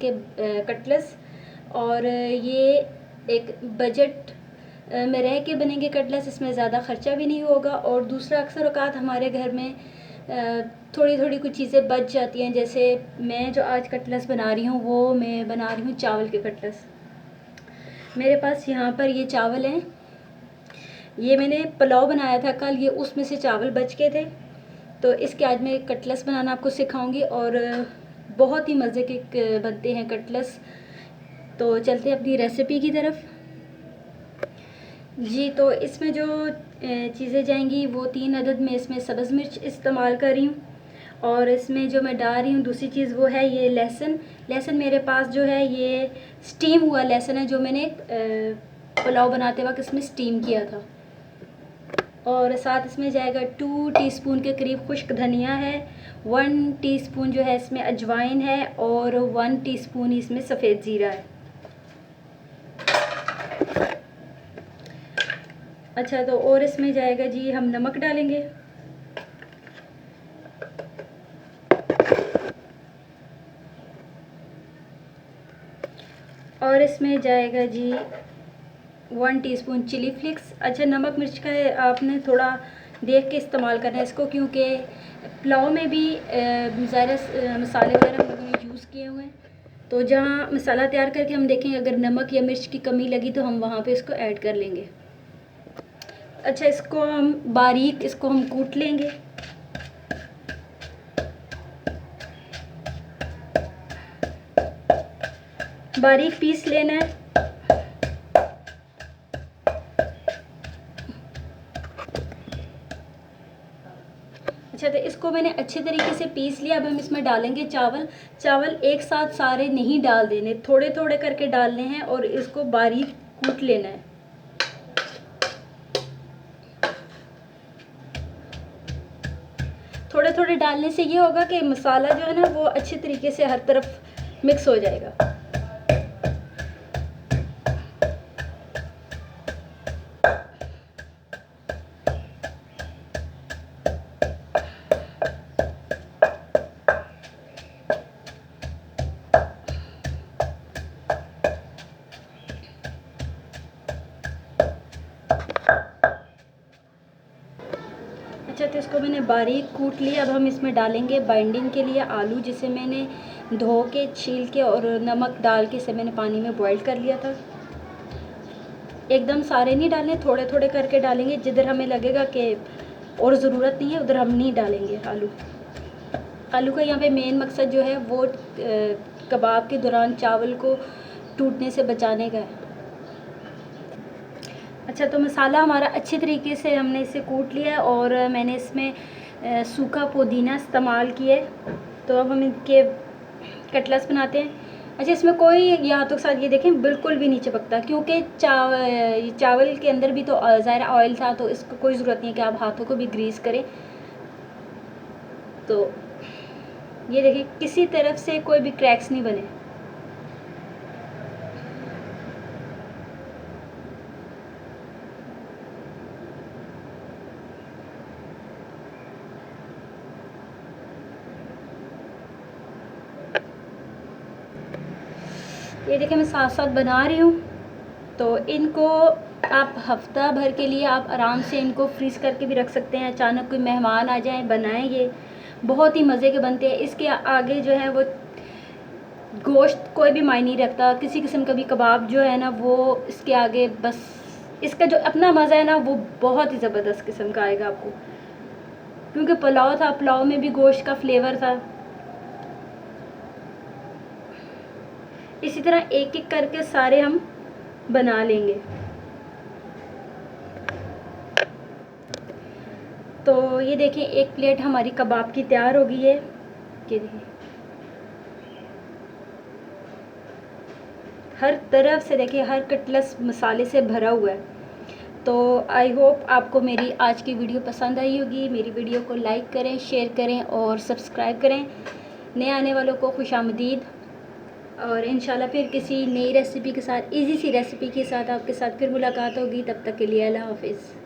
के कटलेस। और ये एक बजट में रह के बनेंगे कटलेस, इसमें ज़्यादा ख़र्चा भी नहीं होगा। और दूसरा, अक्सर औक़ात हमारे घर में थोड़ी थोड़ी कुछ चीज़ें बच जाती हैं। जैसे मैं जो आज कटलेस बना रही हूँ वो मैं बना रही हूँ चावल के कटलेस। मेरे पास यहाँ पर ये चावल हैं, ये मैंने पुलाव बनाया था कल, ये उसमें से चावल बच के थे। तो इसके आज मैं कटलेस बनाना आपको सिखाऊंगी और बहुत ही मज़े के बनते हैं कटलेस। तो चलते हैं अपनी रेसिपी की तरफ जी। तो इसमें जो चीज़ें जाएंगी वो 3 अदद में इसमें सब्ज़ मिर्च इस्तेमाल कर रही हूँ। और इसमें जो मैं डाल रही हूँ दूसरी चीज़ वो है ये लहसुन। लहसुन मेरे पास जो है ये स्टीम हुआ लहसुन है, जो मैंने पुलाव बनाते वक्त इसमें स्टीम किया था। और साथ इसमें जाएगा 2 टीस्पून के करीब खुश्क धनिया है, 1 टीस्पून जो है इसमें अजवाइन है और 1 टीस्पून इसमें सफ़ेद ज़ीरा है। अच्छा, तो और इसमें जाएगा जी हम नमक डालेंगे। और इसमें जाएगा जी 1 टीस्पून चिली फ्लेक्स। अच्छा, नमक मिर्च का आपने थोड़ा देख के इस्तेमाल करना है इसको, क्योंकि पुलाव में भी ज़्यादा मसाले वगैरह हम लोगों ने यूज़ किए हुए हैं। तो जहाँ मसाला तैयार करके हम देखेंगे अगर नमक या मिर्च की कमी लगी तो हम वहाँ पे इसको ऐड कर लेंगे। अच्छा, इसको हम बारीक इसको हम कूट लेंगे। बारीक पीस लेना है। अच्छा, तो इसको मैंने अच्छे तरीके से पीस लिया। अब हम इसमें डालेंगे चावल। चावल एक साथ सारे नहीं डाल देने, थोड़े थोड़े करके डालने हैं और इसको बारीक कूट लेना है। थोड़े थोड़े डालने से ये होगा कि मसाला जो है ना वो अच्छे तरीके से हर तरफ मिक्स हो जाएगा। अच्छा, तो इसको मैंने बारीक कूट लिया। अब हम इसमें डालेंगे बाइंडिंग के लिए आलू, जिसे मैंने धो के छील के और नमक डाल के इसे मैंने पानी में बॉईल कर लिया था। एकदम सारे नहीं डालने, थोड़े थोड़े करके डालेंगे। जिधर हमें लगेगा कि और ज़रूरत नहीं है उधर हम नहीं डालेंगे आलू। आलू का यहाँ पे मेन मकसद जो है वो कबाब के दौरान चावल को टूटने से बचाने का है। अच्छा, तो मसाला हमारा अच्छे तरीके से हमने इसे कूट लिया है और मैंने इसमें सूखा पुदीना इस्तेमाल किया है। तो अब हम इनके कटलेस बनाते हैं। अच्छा, इसमें कोई ये हाथों के साथ ये देखें बिल्कुल भी नहीं चिपकता, क्योंकि चावल के अंदर भी तो ज़ाहिर ऑयल था, तो इसको कोई ज़रूरत नहीं है कि आप हाथों को भी ग्रीस करें। तो ये देखें किसी तरफ से कोई भी क्रैक्स नहीं बने। ये देखिए मैं साथ साथ बना रही हूँ। तो इनको आप हफ्ता भर के लिए आप आराम से इनको फ्रीज़ करके भी रख सकते हैं। अचानक कोई मेहमान आ जाए, बनाएं, ये बहुत ही मज़े के बनते हैं। इसके आगे जो है वो गोश्त कोई भी मायने नहीं रखता। किसी किस्म का भी कबाब जो है ना वो इसके आगे बस इसका जो अपना मज़ा है ना वो बहुत ही ज़बरदस्त किस्म का आएगा आपको, क्योंकि पुलाव था, पुलाव में भी गोश्त का फ्लेवर था। इसी तरह एक एक करके सारे हम बना लेंगे। तो ये देखिए एक प्लेट हमारी कबाब की तैयार हो गई है। ये देखिए हर तरफ से देखिए हर कटलेस मसाले से भरा हुआ है। तो आई होप आपको मेरी आज की वीडियो पसंद आई होगी। मेरी वीडियो को लाइक करें, शेयर करें और सब्सक्राइब करें। नए आने वालों को खुशामदीद। और इंशाल्लाह फिर किसी नई रेसिपी के साथ, इजी सी रेसिपी के साथ आपके साथ फिर मुलाकात होगी। तब तक के लिए अल्लाह हाफिज़।